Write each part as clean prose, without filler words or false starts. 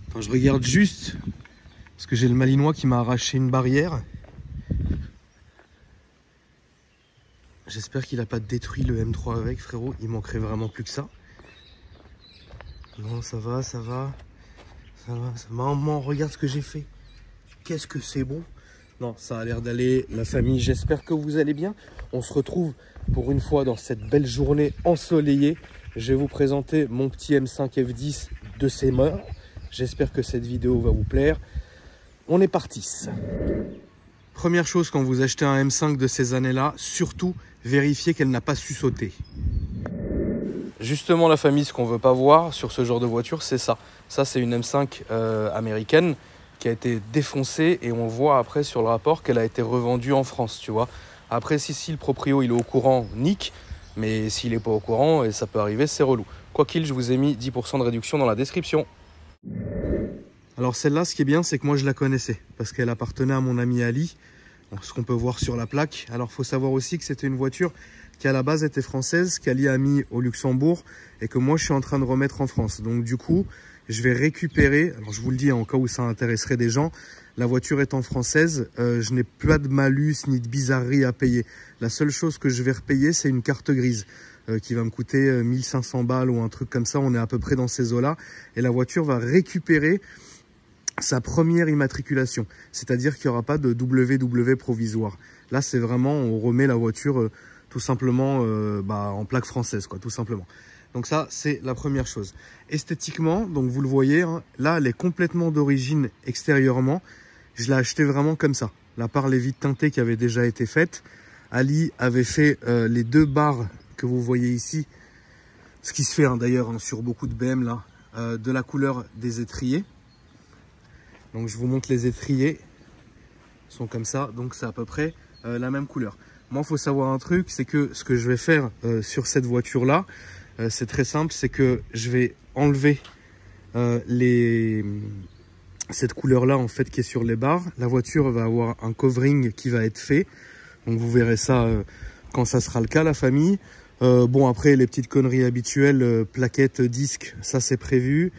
Enfin, je regarde juste parce que j'ai le Malinois qui m'a arraché une barrière. J'espère qu'il n'a pas détruit le M3 avec, frérot. Il manquerait vraiment plus que ça. Non, ça va, ça va. Ça va. Maman, regarde ce que j'ai fait. Qu'est-ce que c'est bon. Non, ça a l'air d'aller, la famille. J'espère que vous allez bien. On se retrouve pour une fois dans cette belle journée ensoleillée. Je vais vous présenter mon petit M5 F10 de ses mains. J'espère que cette vidéo va vous plaire. On est parti. Première chose, quand vous achetez un M5 de ces années-là, surtout vérifiez qu'elle n'a pas su sauter. Justement, la famille, ce qu'on ne veut pas voir sur ce genre de voiture, c'est ça. Ça, c'est une M5 américaine qui a été défoncée et on voit après sur le rapport qu'elle a été revendue en France, tu vois. Après, si le proprio il est au courant, nique. Mais s'il n'est pas au courant, et ça peut arriver, c'est relou. Quoi qu'il, je vous ai mis 10% de réduction dans la description. Alors celle-là, ce qui est bien, c'est que moi je la connaissais parce qu'elle appartenait à mon ami Ali, ce qu'on peut voir sur la plaque. Alors il faut savoir aussi que c'était une voiture qui à la base était française, qu'Ali a mis au Luxembourg et que moi je suis en train de remettre en France. Donc du coup, je vais récupérer, alors je vous le dis en cas où ça intéresserait des gens, la voiture étant française, je n'ai pas de malus ni de bizarrerie à payer. La seule chose que je vais repayer, c'est une carte grise qui va me coûter 1500 balles ou un truc comme ça. On est à peu près dans ces eaux-là. Et la voiture va récupérer sa première immatriculation. C'est-à-dire qu'il n'y aura pas de WW provisoire. Là, c'est vraiment, on remet la voiture tout simplement en plaque française, quoi, tout simplement. Donc ça, c'est la première chose. Esthétiquement, donc vous le voyez, hein, là, elle est complètement d'origine extérieurement. Je l'ai acheté vraiment comme ça. À part les vitres teintées qui avaient déjà été faites, Ali avait fait les deux barres que vous voyez ici, ce qui se fait hein, d'ailleurs hein, sur beaucoup de BM là, de la couleur des étriers. Donc je vous montre les étriers, ils sont comme ça, donc c'est à peu près la même couleur. Moi, il faut savoir un truc, c'est que ce que je vais faire sur cette voiture là, c'est très simple, c'est que je vais enlever cette couleur là en fait qui est sur les barres. La voiture va avoir un covering qui va être fait, donc vous verrez ça quand ça sera le cas, la famille. Bon, après les petites conneries habituelles, plaquettes, disques, ça c'est prévu.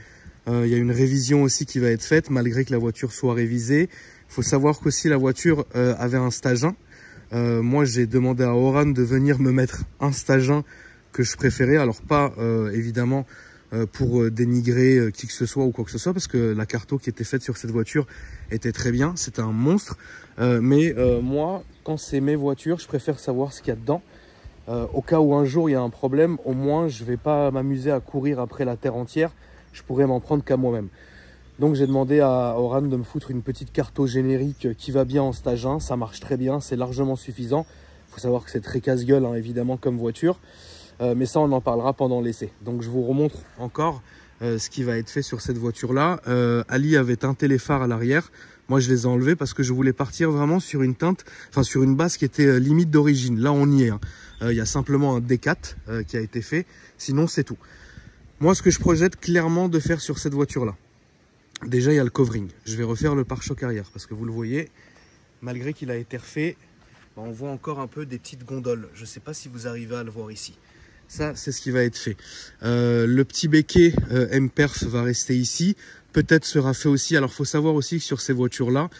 Il y a une révision aussi qui va être faite malgré que la voiture soit révisée. Il faut savoir qu'aussi la voiture avait un stage 1. Moi j'ai demandé à Oran de venir me mettre un stage 1 que je préférais. Alors pas évidemment pour dénigrer qui que ce soit ou quoi que ce soit, parce que la carto qui était faite sur cette voiture était très bien, c'était un monstre. Mais moi, quand c'est mes voitures, je préfère savoir ce qu'il y a dedans. Au cas où un jour il y a un problème, au moins je ne vais pas m'amuser à courir après la terre entière, je pourrais m'en prendre qu'à moi-même. Donc j'ai demandé à Oran de me foutre une petite carto générique qui va bien en stage 1, ça marche très bien, c'est largement suffisant. Il faut savoir que c'est très casse-gueule hein, évidemment comme voiture. Mais ça, on en parlera pendant l'essai. Donc, je vous remontre encore ce qui va être fait sur cette voiture-là. Ali avait teinté les phares à l'arrière. Moi, je les ai enlevés parce que je voulais partir vraiment sur une teinte, enfin sur une base qui était limite d'origine. Là, on y est. Hein. Il y a simplement un D4 qui a été fait. Sinon, c'est tout. Moi, ce que je projette clairement de faire sur cette voiture-là, déjà, il y a le covering. Je vais refaire le pare-choc arrière parce que vous le voyez, malgré qu'il a été refait, on voit encore un peu des petites gondoles. Je ne sais pas si vous arrivez à le voir ici. Ça, c'est ce qui va être fait. Le petit béquet M-Perf va rester ici. Peut-être sera fait aussi. Alors, il faut savoir aussi que sur ces voitures-là,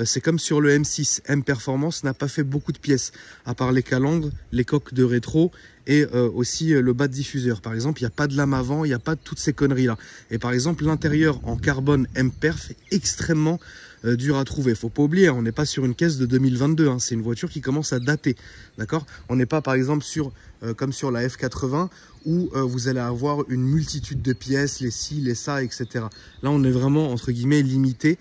c'est comme sur le M6. M-Performance n'a pas fait beaucoup de pièces, à part les calandres, les coques de rétro et aussi le bas de diffuseur. Par exemple, il n'y a pas de lame avant, il n'y a pas de toutes ces conneries-là. Et par exemple, l'intérieur en carbone M-Perf est extrêmement dur à trouver. Faut pas oublier, on n'est pas sur une caisse de 2022. Hein. C'est une voiture qui commence à dater. D'accord ? On n'est pas, par exemple, sur comme sur la F80 où vous allez avoir une multitude de pièces, les ci, les ça, etc. Là, on est vraiment, entre guillemets, limité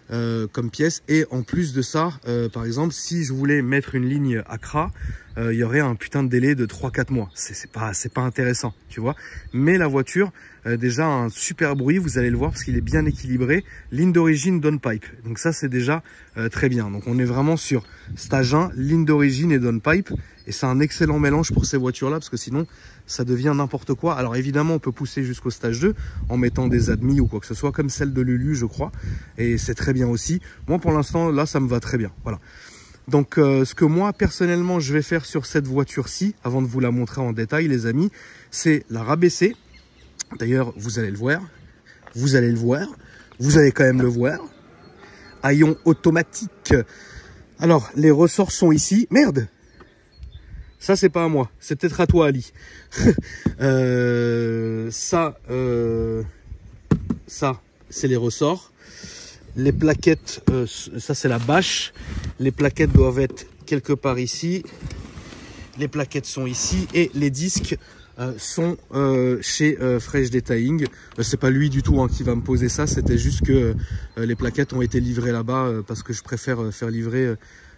comme pièces. Et en plus de ça, par exemple, si je voulais mettre une ligne Accra, il y aurait un putain de délai de 3-4 mois. C'est pas intéressant, tu vois. Mais la voiture, déjà un super bruit, vous allez le voir parce qu'il est bien équilibré. Ligne d'origine downpipe. Donc ça, c'est déjà très bien. Donc on est vraiment sur stage 1, ligne d'origine et downpipe. Et c'est un excellent mélange pour ces voitures-là parce que sinon, ça devient n'importe quoi. Alors évidemment, on peut pousser jusqu'au stage 2 en mettant des admis ou quoi que ce soit, comme celle de Lulu, je crois. Et c'est très bien aussi. Moi, pour l'instant, là, ça me va très bien. Voilà. Donc, ce que moi, personnellement, je vais faire sur cette voiture-ci, avant de vous la montrer en détail, les amis, c'est la rabaisser. D'ailleurs, vous allez le voir. Vous allez le voir. vous allez quand même le voir. Haillons automatique. Alors, les ressorts sont ici. Merde! Ça, c'est pas à moi. C'est peut-être à toi, Ali. Ça, c'est les ressorts. Les plaquettes, ça, c'est la bâche. Les plaquettes doivent être quelque part ici. Les plaquettes sont ici. Et les disques sont chez Fresh Detailing. C'est pas lui du tout qui va me poser ça. C'était juste que les plaquettes ont été livrées là-bas parce que je préfère faire livrer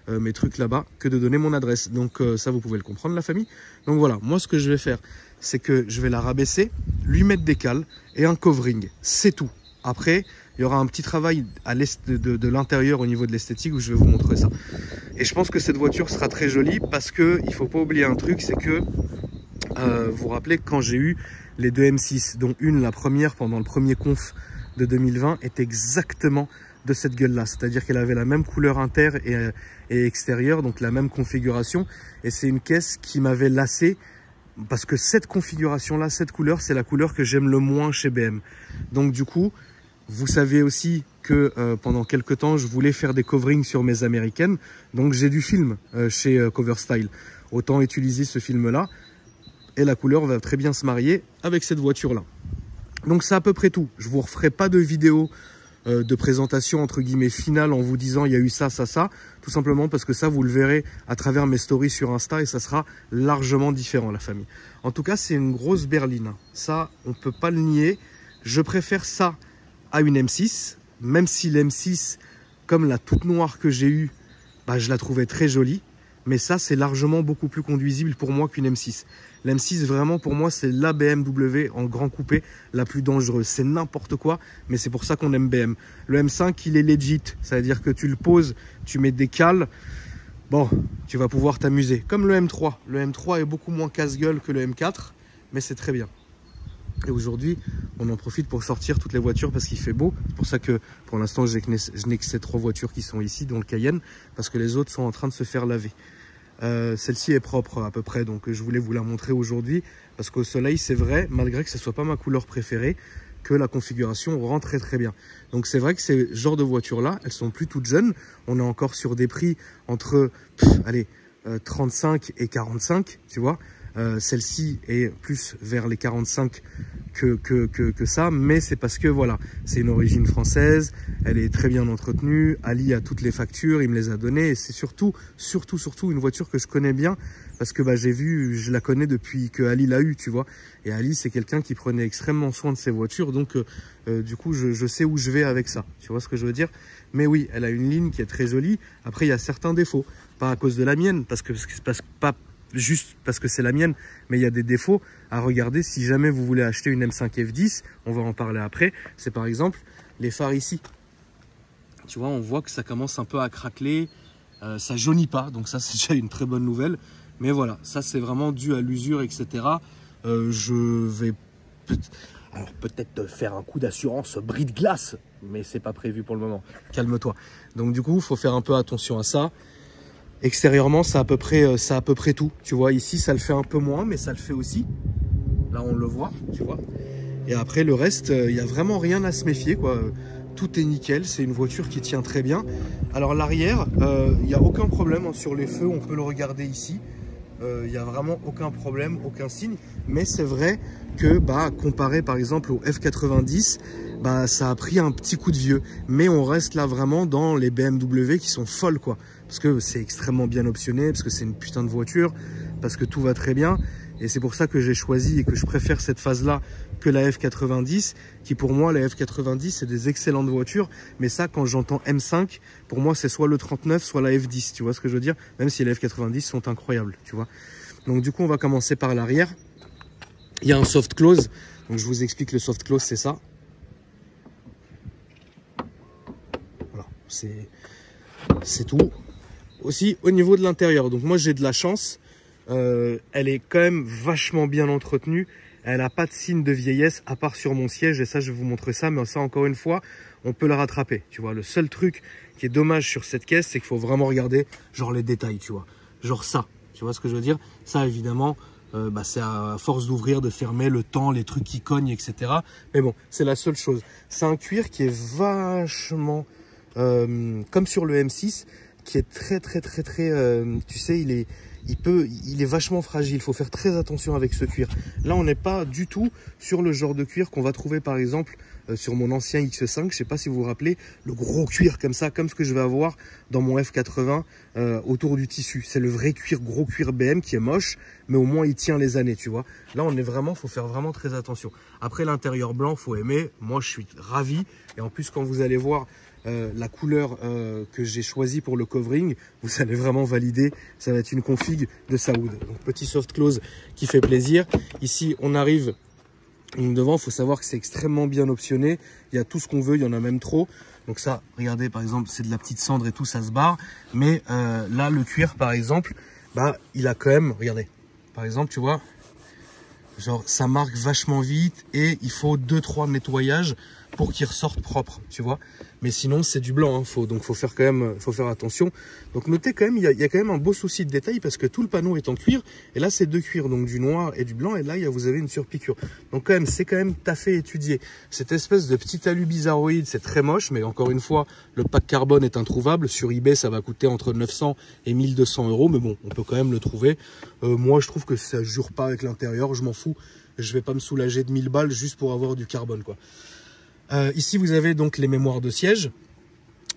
mes trucs là-bas que de donner mon adresse. Donc ça, vous pouvez le comprendre, la famille. Donc voilà, moi, ce que je vais faire, c'est que je vais la rabaisser, lui mettre des cales et un covering. C'est tout. Après, il y aura un petit travail à de l'intérieur au niveau de l'esthétique où je vais vous montrer ça. Et je pense que cette voiture sera très jolie parce que il faut pas oublier un truc, c'est que vous vous rappelez quand j'ai eu les deux M6, dont la première pendant le premier conf de 2020 est exactement de cette gueule-là. C'est-à-dire qu'elle avait la même couleur inter et extérieure, donc la même configuration. Et c'est une caisse qui m'avait lassé parce que cette configuration-là, cette couleur, c'est la couleur que j'aime le moins chez BM. Donc du coup, vous savez aussi que pendant quelques temps, je voulais faire des coverings sur mes américaines. Donc j'ai du film chez Coverstyle. Autant utiliser ce film-là. Et la couleur va très bien se marier avec cette voiture-là. Donc c'est à peu près tout. Je ne vous referai pas de vidéo de présentation entre guillemets finale en vous disant il y a eu ça, ça, ça. Tout simplement parce que ça, vous le verrez à travers mes stories sur Insta et ça sera largement différent, la famille. En tout cas, c'est une grosse berline. Ça, on ne peut pas le nier. Je préfère ça à une M6, même si l'M6, comme la toute noire que j'ai eue, bah, je la trouvais très jolie. Mais ça, c'est largement beaucoup plus conduisible pour moi qu'une M6. L'M6, vraiment, pour moi, c'est la BMW en grand coupé la plus dangereuse. C'est n'importe quoi, mais c'est pour ça qu'on aime BM. Le M5, il est legit. Ça veut dire que tu le poses, tu mets des cales. Bon, tu vas pouvoir t'amuser. Comme le M3. Le M3 est beaucoup moins casse-gueule que le M4, mais c'est très bien. Et aujourd'hui, on en profite pour sortir toutes les voitures parce qu'il fait beau. C'est pour ça que pour l'instant, je n'ai que ces 3 voitures qui sont ici, dont le Cayenne, parce que les autres sont en train de se faire laver. Celle-ci est propre à peu près, donc je voulais vous la montrer aujourd'hui parce qu'au soleil, c'est vrai, malgré que ce ne soit pas ma couleur préférée, que la configuration rend très très bien. Donc c'est vrai que ces genres de voitures-là, elles sont plus toutes jeunes. On est encore sur des prix entre 35 et 45, tu vois. Celle-ci est plus vers les 45 que ça, mais c'est parce que voilà, c'est une origine française, elle est très bien entretenue, Ali a toutes les factures, il me les a données, et c'est surtout une voiture que je connais bien, parce que bah, je la connais depuis que Ali l'a eu, tu vois, et Ali c'est quelqu'un qui prenait extrêmement soin de ses voitures, donc du coup je sais où je vais avec ça, tu vois ce que je veux dire. Mais oui, elle a une ligne qui est très jolie. Après il y a certains défauts, pas à cause de la mienne, parce que pas juste parce que c'est la mienne, mais il y a des défauts à regarder si jamais vous voulez acheter une M5 F10, on va en parler après, c'est par exemple les phares ici. Tu vois, on voit que ça commence un peu à craqueler, ça jaunit pas, donc ça c'est déjà une très bonne nouvelle, mais voilà, ça c'est vraiment dû à l'usure, etc. Je vais peut-être faire un coup d'assurance bris de glace, mais c'est pas prévu pour le moment, calme-toi. Donc du coup, il faut faire un peu attention à ça. Extérieurement, c'est à peu près tout. Tu vois, ici, ça le fait un peu moins, mais ça le fait aussi. Là, on le voit, tu vois. Et après, le reste, il n'y a vraiment rien à se méfier, quoi. Tout est nickel. C'est une voiture qui tient très bien. Alors, l'arrière, il n'y a aucun problème hein, sur les feux. On peut le regarder ici. Il n'y a vraiment aucun problème, aucun signe. Mais c'est vrai que, bah, comparé par exemple au F90, bah, ça a pris un petit coup de vieux. Mais on reste là vraiment dans les BMW qui sont folles, quoi. Parce que c'est extrêmement bien optionné, parce que c'est une putain de voiture, parce que tout va très bien. Et c'est pour ça que j'ai choisi et que je préfère cette phase-là que la F90, qui pour moi, la F90, c'est des excellentes voitures. Mais ça, quand j'entends M5, pour moi, c'est soit le 39, soit la F10. Tu vois ce que je veux dire? Même si les F90 sont incroyables, tu vois. Donc du coup, on va commencer par l'arrière. Il y a un soft close. Donc je vous explique, le soft close, c'est ça. Voilà, c'est tout. Aussi au niveau de l'intérieur, donc moi j'ai de la chance, elle est quand même vachement bien entretenue, elle n'a pas de signe de vieillesse à part sur mon siège, et ça je vais vous montrer ça, mais ça encore une fois on peut le rattraper, tu vois. Le seul truc qui est dommage sur cette caisse, c'est qu'il faut vraiment regarder genre les détails, tu vois, genre ça, tu vois ce que je veux dire. Ça évidemment c'est à force d'ouvrir, de fermer, le temps, les trucs qui cognent, etc. Mais bon, c'est la seule chose. C'est un cuir qui est vachement, comme sur le M6, qui est très, tu sais, il est vachement fragile. Il faut faire très attention avec ce cuir. Là, on n'est pas du tout sur le genre de cuir qu'on va trouver, par exemple, sur mon ancien X5. Je ne sais pas si vous vous rappelez, le gros cuir comme ça, comme ce que je vais avoir dans mon F80 autour du tissu. C'est le vrai cuir, gros cuir BM qui est moche, mais au moins il tient les années, tu vois. Là, faut faire vraiment très attention. Après, l'intérieur blanc, faut aimer. Moi, je suis ravi. Et en plus, quand vous allez voir la couleur que j'ai choisie pour le covering, vous allez vraiment valider. Ça va être une config de Saoud. Donc, petit soft close qui fait plaisir. Ici, on arrive devant. Il faut savoir que c'est extrêmement bien optionné. Il y a tout ce qu'on veut, il y en a même trop. Donc ça, regardez, par exemple, c'est de la petite cendre et tout, ça se barre. Mais là, le cuir, par exemple, il a quand même, regardez, par exemple, tu vois, genre, ça marque vachement vite et il faut 2-3 nettoyages pour qu'il ressorte propre, tu vois. Mais sinon, c'est du blanc, hein, donc faut faire attention. Donc notez quand même, il y a quand même un beau souci de détail parce que tout le panneau est en cuir. Et là, c'est deux cuirs, donc du noir et du blanc. Et là, vous avez une surpiqûre. Donc quand même, c'est quand même taffé, étudié. Cette espèce de petit alu bizarroïde, c'est très moche. Mais encore une fois, le pack carbone est introuvable. Sur eBay, ça va coûter entre 900 et 1200 euros. Mais bon, on peut quand même le trouver. Moi, je trouve que ça jure pas avec l'intérieur. Je m'en fous. Je vais pas me soulager de 1000 balles juste pour avoir du carbone, quoi. Ici, vous avez donc les mémoires de siège.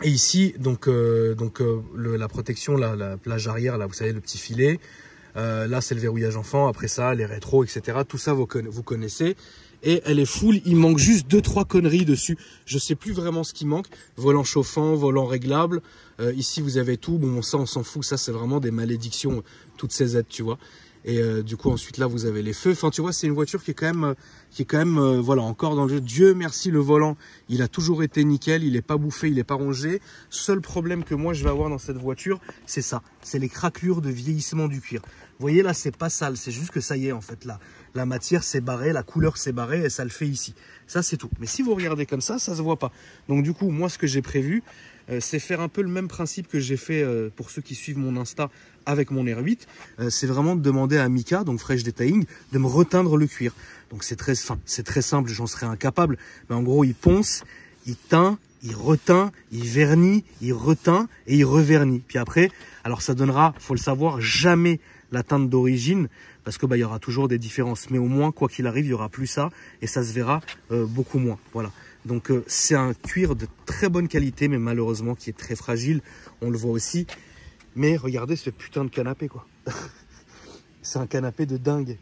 Et ici, la protection, la plage arrière, là, vous savez, le petit filet. Là, c'est le verrouillage enfant. Après ça, les rétros, etc. Tout ça, vous connaissez. Et elle est full. Il manque juste 2-3 conneries dessus. Je sais plus vraiment ce qui manque. Volant chauffant, volant réglable. Ici, vous avez tout. Bon, ça, on s'en fout. Ça, c'est vraiment des malédictions, toutes ces aides, tu vois. Et du coup, ensuite, là, vous avez les feux. Enfin, tu vois, c'est une voiture qui est quand même, voilà, encore dans le jeu. Dieu merci, le volant, il a toujours été nickel. Il n'est pas bouffé, il n'est pas rongé. Seul problème que moi, je vais avoir dans cette voiture, c'est ça. C'est les craquelures de vieillissement du cuir. Vous voyez, là, c'est pas sale. C'est juste que ça y est, en fait, là. La matière s'est barrée, la couleur s'est barrée et ça le fait ici. Ça, c'est tout. Mais si vous regardez comme ça se voit pas. Donc, du coup, moi, ce que j'ai prévu, c'est faire un peu le même principe que j'ai fait pour ceux qui suivent mon Insta avec mon R8. C'est vraiment de demander à Mika, donc Fresh Detailing, de me reteindre le cuir. Donc c'est très simple, j'en serais incapable. Mais en gros, il ponce, il teint, il reteint, il vernit, il reteint et il revernit. Puis après, alors ça donnera, faut le savoir, jamais la teinte d'origine, parce que il y aura toujours des différences. Mais au moins, quoi qu'il arrive, il y aura plus ça et ça se verra beaucoup moins. Voilà. Donc c'est un cuir de très bonne qualité, mais malheureusement qui est très fragile. On le voit aussi. Mais regardez ce putain de canapé, quoi. C'est un canapé de dingue.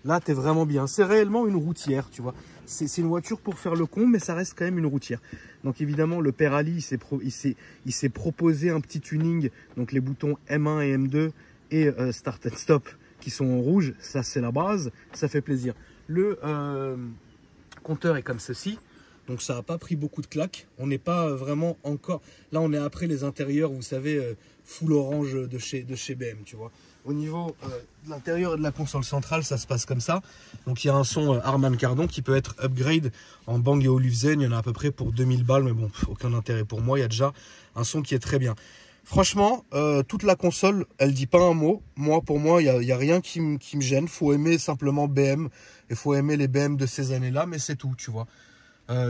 Là, t'es vraiment bien. C'est réellement une routière, tu vois. C'est une voiture pour faire le con, mais ça reste quand même une routière. Donc évidemment, le père Ali, il s'est proposé un petit tuning. Donc les boutons M1 et M2 et Start and Stop qui sont en rouge. Ça, c'est la base. Ça fait plaisir. Le compteur est comme ceci. Donc ça n'a pas pris beaucoup de claques. On n'est pas vraiment encore... Là, on est après les intérieurs, vous savez, full orange de chez BM, tu vois. Au niveau de l'intérieur et de la console centrale, ça se passe comme ça. Donc il y a un son Harman Kardon qui peut être upgrade en Bang & Olufsen. Il y en a à peu près pour 2000 balles, mais bon, aucun intérêt pour moi. Il y a déjà un son qui est très bien. Franchement, toute la console, elle dit pas un mot. Pour moi, il y a rien qui me gêne. Faut aimer simplement BM. Il faut aimer les BM de ces années-là, mais c'est tout, tu vois.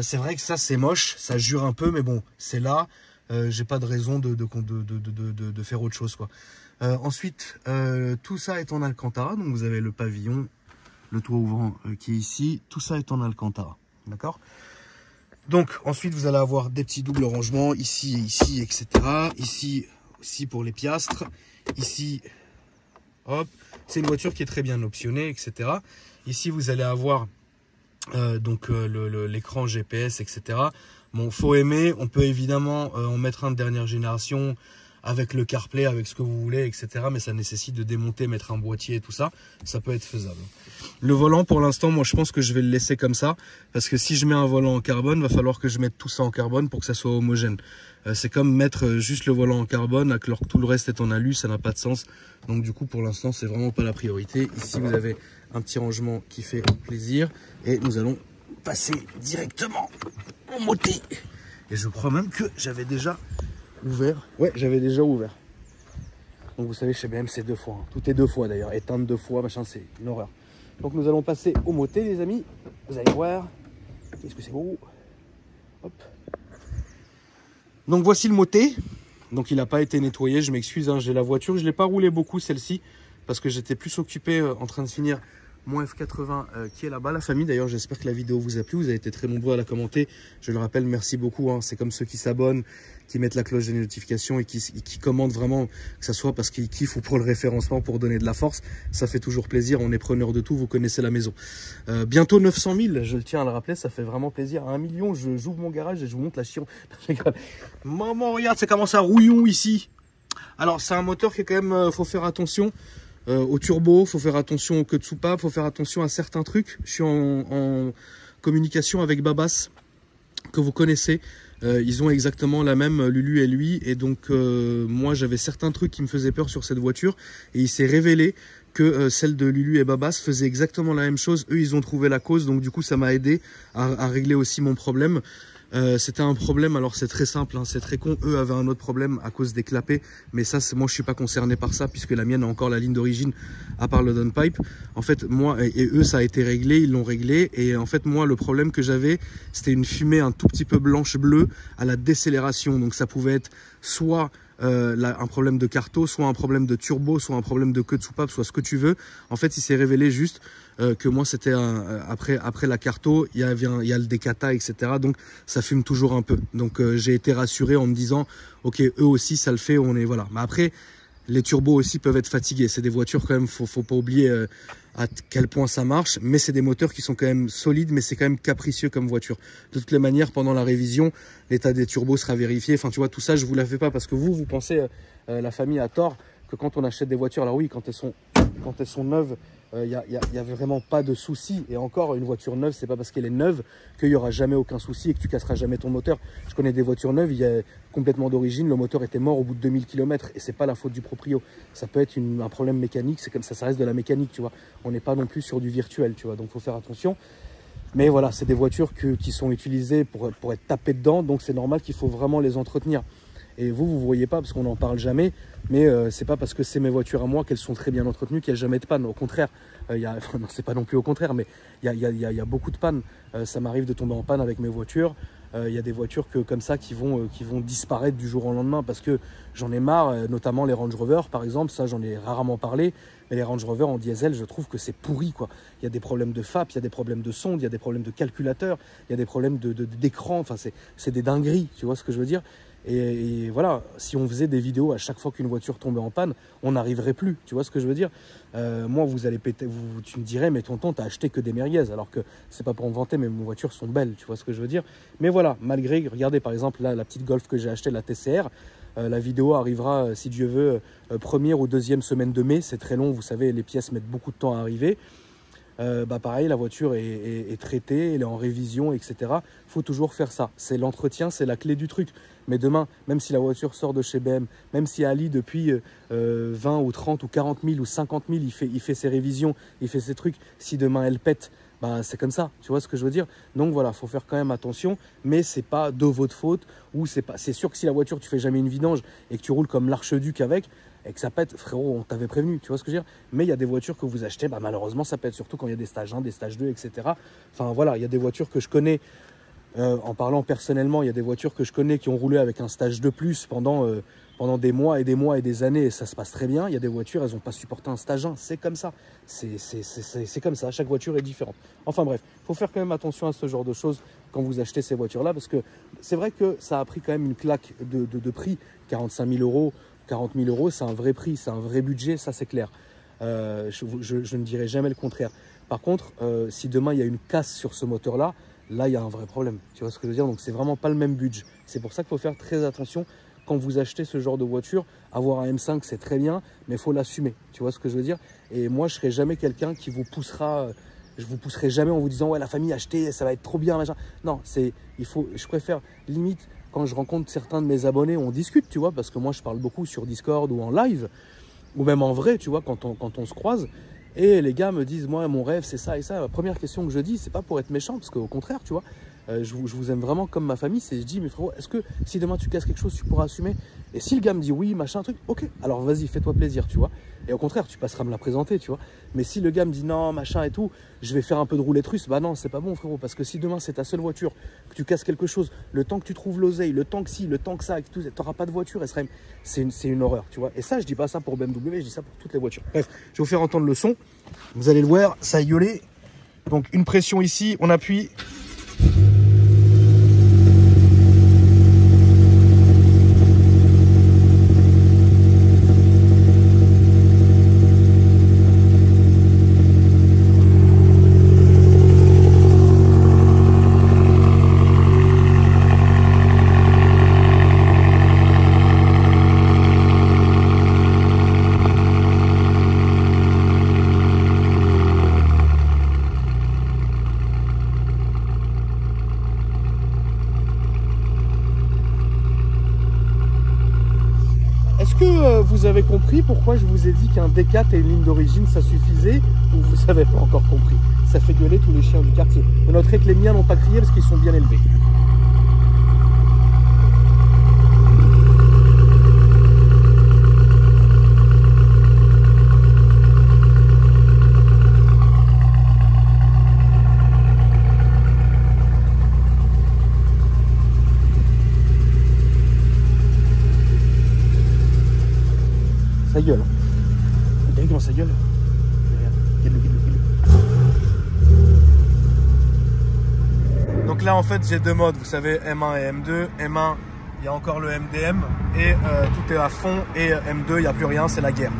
C'est vrai que ça c'est moche, ça jure un peu, mais bon, c'est là, j'ai pas de raison de faire autre chose, quoi. Ensuite, tout ça est en Alcantara, donc vous avez le pavillon, le toit ouvrant qui est ici, tout ça est en Alcantara, d'accord? Donc ensuite vous allez avoir des petits doubles rangements, ici et ici, etc. Ici aussi pour les piastres, ici, hop, c'est une voiture qui est très bien optionnée, etc. Ici vous allez avoir l'écran GPS, etc. Bon, faut aimer. On peut évidemment en mettre un de dernière génération avec le CarPlay, avec ce que vous voulez, etc. Mais ça nécessite de démonter, mettre un boîtier et tout ça. Ça peut être faisable. Le volant, pour l'instant, moi, je pense que je vais le laisser comme ça. Parce que si je mets un volant en carbone, va falloir que je mette tout ça en carbone pour que ça soit homogène. C'est comme mettre juste le volant en carbone alors que tout le reste est en alu, ça n'a pas de sens. Donc du coup, pour l'instant, c'est vraiment pas la priorité. Ici, vous avez un petit rangement qui fait plaisir. Et nous allons passer directement au moté. Et je crois même que j'avais déjà ouvert. Ouais, j'avais déjà ouvert. Donc vous savez, chez BM, c'est 2 fois. Hein. Tout est 2 fois d'ailleurs. Éteindre 2 fois, machin, c'est une horreur. Donc nous allons passer au moté, les amis. Vous allez voir. Qu'est-ce que c'est beau. Hop. Donc voici le moté. Donc il n'a pas été nettoyé, je m'excuse. Hein. J'ai la voiture, je ne l'ai pas roulé beaucoup celle-ci. Parce que j'étais plus occupé en train de finir mon F80 qui est là-bas, la famille. D'ailleurs, j'espère que la vidéo vous a plu. Vous avez été très nombreux à la commenter. Je le rappelle, merci beaucoup. Hein. C'est comme ceux qui s'abonnent, qui mettent la cloche des notifications et qui commentent vraiment, que ce soit parce qu'ils kiffent ou pour le référencement, pour donner de la force. Ça fait toujours plaisir. On est preneur de tout. Vous connaissez la maison. Bientôt 900 000, je le tiens à le rappeler. Ça fait vraiment plaisir. À 1 million, j'ouvre mon garage et je vous montre la chiron. Maman, regarde, ça commence à rouillon ici. Alors, c'est un moteur qui est quand même, faut faire attention. Au turbo, faut faire attention au queue de soupape, faut faire attention à certains trucs. Je suis en communication avec Babas, que vous connaissez. Ils ont exactement la même, Lulu et lui. Et donc, moi, j'avais certains trucs qui me faisaient peur sur cette voiture. Et il s'est révélé que celle de Lulu et Babas faisait exactement la même chose. Eux, ils ont trouvé la cause. Donc, du coup, ça m'a aidé à régler aussi mon problème. C'était un problème, alors c'est très simple, hein, c'est très con. Eux avaient un autre problème à cause des clapets, mais ça, moi je suis pas concerné par ça puisque la mienne a encore la ligne d'origine à part le downpipe. En fait, moi et eux, ça a été réglé, ils l'ont réglé. Et en fait, moi, le problème que j'avais, c'était une fumée un tout petit peu blanche-bleue à la décélération. Donc ça pouvait être soit un problème de carto, soit un problème de turbo, soit un problème de queue de soupape, soit ce que tu veux. En fait, il s'est révélé juste que moi, c'était après la carto, il y a le décata, etc. Donc, ça fume toujours un peu. Donc, j'ai été rassuré en me disant, ok, eux aussi, ça le fait, on est, voilà. Mais après, les turbos aussi peuvent être fatigués. C'est des voitures quand même, faut pas oublier à quel point ça marche. Mais c'est des moteurs qui sont quand même solides, mais c'est quand même capricieux comme voiture. De toutes les manières, pendant la révision, l'état des turbos sera vérifié. Enfin, tu vois, tout ça, je vous la fais pas parce que vous pensez, la famille a tort, que quand on achète des voitures, alors oui, quand elles sont neuves, il y a vraiment pas de souci. Et encore, une voiture neuve, c'est pas parce qu'elle est neuve qu'il y aura jamais aucun souci et que tu casseras jamais ton moteur. Je connais des voitures neuves, il y a complètement d'origine, le moteur était mort au bout de 2000 km et c'est pas la faute du proprio. Ça peut être un problème mécanique, c'est comme ça reste de la mécanique, tu vois. On n'est pas non plus sur du virtuel, tu vois. Donc faut faire attention. Mais voilà, c'est des voitures qui sont utilisées pour être tapées dedans, donc c'est normal qu'il faut vraiment les entretenir. Et vous voyez pas parce qu'on n'en parle jamais, mais c'est pas parce que c'est mes voitures à moi qu'elles sont très bien entretenues qu'il n'y a jamais de panne. Au contraire, non, c'est pas non plus au contraire, mais il y a beaucoup de pannes. Ça m'arrive de tomber en panne avec mes voitures. Il y a des voitures comme ça qui vont disparaître du jour au lendemain parce que j'en ai marre, notamment les Range Rover par exemple. Ça, j'en ai rarement parlé, mais les Range Rover en diesel, je trouve que c'est pourri, quoi. Il y a des problèmes de FAP, il y a des problèmes de sonde, il y a des problèmes de calculateur, il y a des problèmes d'écran. Enfin, c'est des dingueries, tu vois ce que je veux dire. Et voilà, si on faisait des vidéos à chaque fois qu'une voiture tombait en panne, on n'arriverait plus, tu vois ce que je veux dire. Moi, vous allez péter, tu me dirais, mais tonton, t'as acheté que des merguez, alors que c'est pas pour me vanter, mais mes voitures sont belles, tu vois ce que je veux dire. Mais voilà, malgré, regardez par exemple là, la petite Golf que j'ai achetée, la TCR, la vidéo arrivera, si Dieu veut, première ou deuxième semaine de mai, c'est très long, vous savez, les pièces mettent beaucoup de temps à arriver. Pareil, la voiture est traitée, elle est en révision, etc. Il faut toujours faire ça. C'est l'entretien, c'est la clé du truc. Mais demain, même si la voiture sort de chez BM, même si Ali, depuis 20 ou 30 ou 40 000 ou 50 000, il fait ses révisions, il fait ses trucs, si demain elle pète, bah, c'est comme ça, tu vois ce que je veux dire. Donc voilà, il faut faire quand même attention, mais c'est pas de votre faute. C'est sûr que si la voiture, tu fais jamais une vidange et que tu roules comme l'archiduc avec, et que ça pète, frérot, on t'avait prévenu, tu vois ce que je veux dire. Mais il y a des voitures que vous achetez, bah, malheureusement ça pète, surtout quand il y a des stages 1, des stages 2, etc. Enfin voilà, il y a des voitures que je connais, en parlant personnellement, il y a des voitures que je connais qui ont roulé avec un stage de plus pendant des mois et des mois et des années, et ça se passe très bien. Il y a des voitures, elles n'ont pas supporté un stage 1, c'est comme ça. C'est comme ça, chaque voiture est différente. Enfin bref, il faut faire quand même attention à ce genre de choses quand vous achetez ces voitures-là, parce que c'est vrai que ça a pris quand même une claque de prix, 45 000 euros. 40 000 euros, c'est un vrai prix, c'est un vrai budget, ça c'est clair. Je ne dirai jamais le contraire. Par contre, si demain il y a une casse sur ce moteur-là, là il y a un vrai problème. Tu vois ce que je veux dire? Donc c'est vraiment pas le même budget. C'est pour ça qu'il faut faire très attention quand vous achetez ce genre de voiture. Avoir un M5 c'est très bien, mais il faut l'assumer. Tu vois ce que je veux dire? Et moi je serai jamais quelqu'un qui vous poussera. Je vous pousserai jamais en vous disant ouais la famille achetez, ça va être trop bien, machin. Non, je préfère limite. Quand je rencontre certains de mes abonnés, on discute, tu vois, parce que moi, je parle beaucoup sur Discord ou en live, ou même en vrai, tu vois, quand on se croise. Et les gars me disent, moi, mon rêve, c'est ça et ça. La première question que je dis, c'est pas pour être méchant, parce qu'au contraire, tu vois, je vous aime vraiment comme ma famille. Je dis, mais frérot, est-ce que si demain tu casses quelque chose, tu pourras assumer? Et si le gars me dit oui, machin, truc, ok, alors vas-y, fais-toi plaisir, tu vois. Et au contraire, tu passeras me la présenter, tu vois. Mais si le gars me dit non, machin et tout, je vais faire un peu de roulette russe, bah non, c'est pas bon, frérot. Parce que si demain c'est ta seule voiture, que tu casses quelque chose, le temps que tu trouves l'oseille, le temps que si, le temps que ça, tu n'auras pas de voiture, c'est une horreur, tu vois. Et ça, je dis pas ça pour BMW, je dis ça pour toutes les voitures. Bref, je vais vous faire entendre le son. Vous allez le voir, ça a gueulé. Donc une pression ici, on appuie. Est-ce que vous avez compris pourquoi je vous ai dit qu'un D4 et une ligne d'origine ça suffisait, ou vous n'avez pas encore compris? Ça fait gueuler tous les chiens du quartier. Vous noterez que les miens n'ont pas crié parce qu'ils sont bien élevés. Ça gueule. Regardez comment ça gueule. Donc là en fait j'ai deux modes, vous savez, M1 et M2. M1, il y a encore le MDM et tout est à fond, et M2 il n'y a plus rien, c'est la guerre.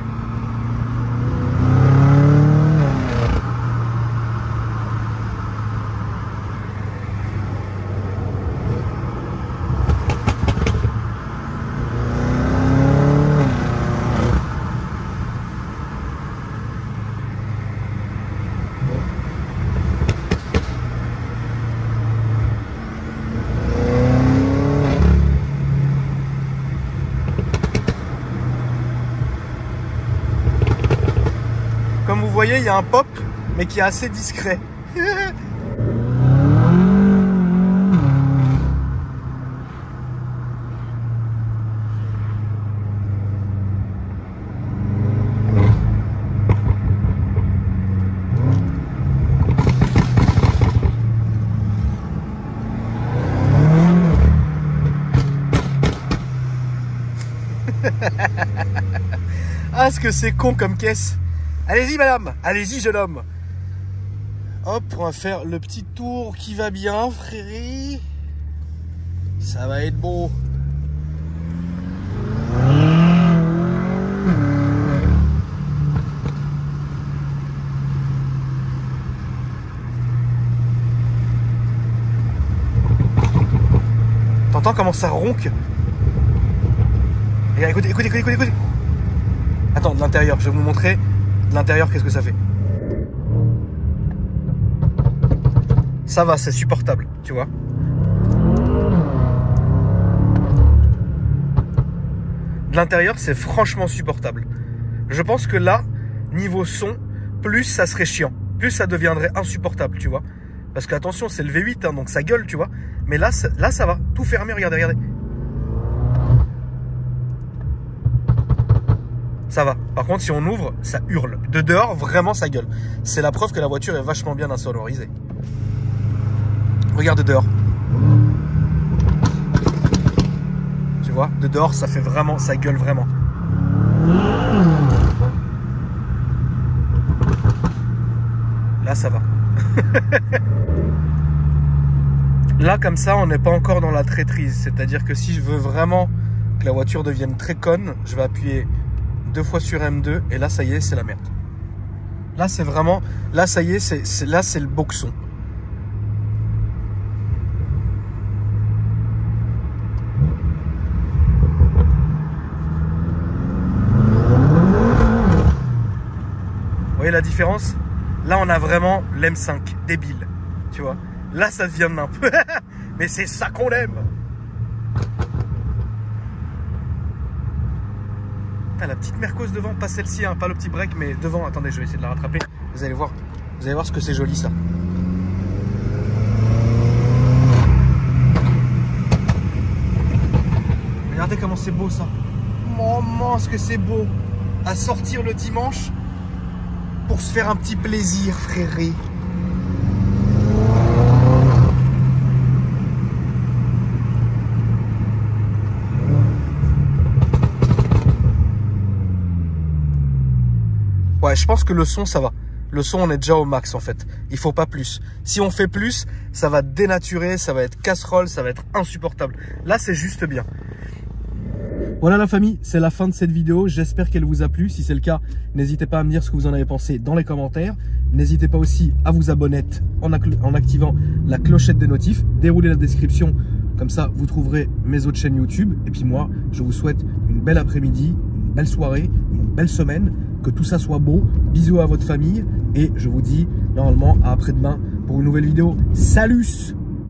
Comme vous voyez, il y a un pop, mais qui est assez discret. Ah, ce que c'est con comme caisse. Allez-y, madame. Allez-y, jeune homme. Hop, on va faire le petit tour qui va bien, frérie. Ça va être beau. T'entends comment ça ronque? Regarde, écoutez, écoutez, écoutez, écoutez. Attends, de l'intérieur, je vais vous montrer. De l'intérieur, qu'est-ce que ça fait? Ça va, c'est supportable, tu vois. De l'intérieur, c'est franchement supportable. Je pense que là, niveau son, plus ça serait chiant, plus ça deviendrait insupportable, tu vois. Parce que attention, c'est le V8, hein, donc ça gueule, tu vois. Mais là, ça va, tout fermé, regardez, regardez. Ça va. Par contre, si on ouvre, ça hurle. De dehors, vraiment, ça gueule. C'est la preuve que la voiture est vachement bien insonorisée. Regarde de dehors. Tu vois, de dehors, ça fait vraiment, ça gueule vraiment. Là, ça va. Là, comme ça, on n'est pas encore dans la traîtrise. C'est-à-dire que si je veux vraiment que la voiture devienne très conne, je vais appuyer 2 fois sur M2 et là ça y est, c'est la merde. Là c'est vraiment, là ça y est, là c'est le boxon. Vous voyez la différence? Là on a vraiment l'M5 débile, tu vois. Là ça devient nimp. Mais c'est ça qu'on aime. La petite Mercos devant, pas celle-ci, hein, pas le petit break, mais devant. Attendez, je vais essayer de la rattraper. Vous allez voir ce que c'est joli ça. c'est beau ça. Maman, ce que c'est beau. À sortir le dimanche pour se faire un petit plaisir, fréré. Ouais, je pense que le son, ça va. Le son, on est déjà au max en fait. Il faut pas plus. Si on fait plus, ça va dénaturer, ça va être casserole, ça va être insupportable. Là, c'est juste bien. Voilà la famille, c'est la fin de cette vidéo. J'espère qu'elle vous a plu. Si c'est le cas, n'hésitez pas à me dire ce que vous en avez pensé dans les commentaires. N'hésitez pas aussi à vous abonner en activant la clochette des notifs. Déroulez la description, comme ça vous trouverez mes autres chaînes YouTube. Et puis moi, je vous souhaite une belle après-midi, une belle soirée, une belle semaine. Que tout ça soit beau. Bisous à votre famille. Et je vous dis normalement à après-demain pour une nouvelle vidéo. Salut!